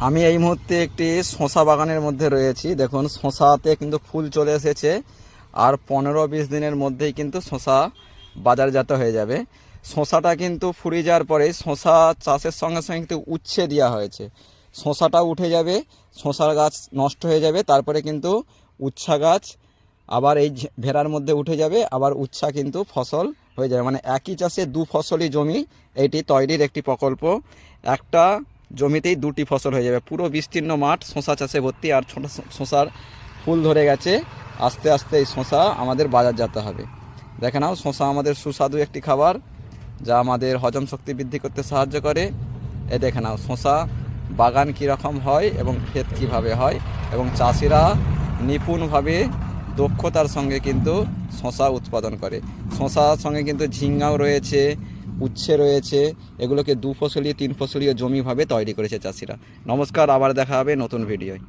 আমি এই মুহূর্তে একটি শসা বাগানের মধ্যে রয়েছি। দেখুন শসাতে কিন্তু ফুল চলে এসেছে, আর 15-20 দিনের মধ্যেই কিন্তু শসা বাজারজাত হয়ে যাবে। শসাটা কিন্তু ফুরিয়ে যাওয়ার পরে শসা চাষের সঙ্গে সঙ্গে কিন্তু উচ্ছে দেওয়া হয়েছে। শসাটা উঠে যাবে, শসার গাছ নষ্ট হয়ে যাবে, তারপরে কিন্তু উচ্ছা গাছ আবার এই ভেড়ার মধ্যে উঠে যাবে, আবার উচ্ছা কিন্তু ফসল হয়ে যাবে। মানে একই চাষে দু ফসলি জমি এইটি তৈরির একটি প্রকল্প। একটা জমিতেই দুটি ফসল হয়ে যাবে। পুরো বিস্তীর্ণ মাঠ শসা চাষে ভর্তি, আর ছোটো শসার ফুল ধরে গেছে। আস্তে আস্তে এই শসা আমাদের বাজারজাত হবে। দেখে নাও, শসা আমাদের সুস্বাদু একটি খাবার, যা আমাদের হজম শক্তি বৃদ্ধি করতে সাহায্য করে। এ দেখে নাও শসা বাগান কীরকম হয় এবং ক্ষেত কীভাবে হয়, এবং চাষিরা নিপুণভাবে দক্ষতার সঙ্গে কিন্তু শসা উৎপাদন করে। শসার সঙ্গে কিন্তু ঝিঙ্গাও রয়েছে, উচ্ছে রয়েছে, এগুলোকে 2 ফসলি 3 ফসলীয় জমিভাবে তৈরি করেছে চাষিরা। নমস্কার, আবার দেখা হবে নতুন ভিডিওয়।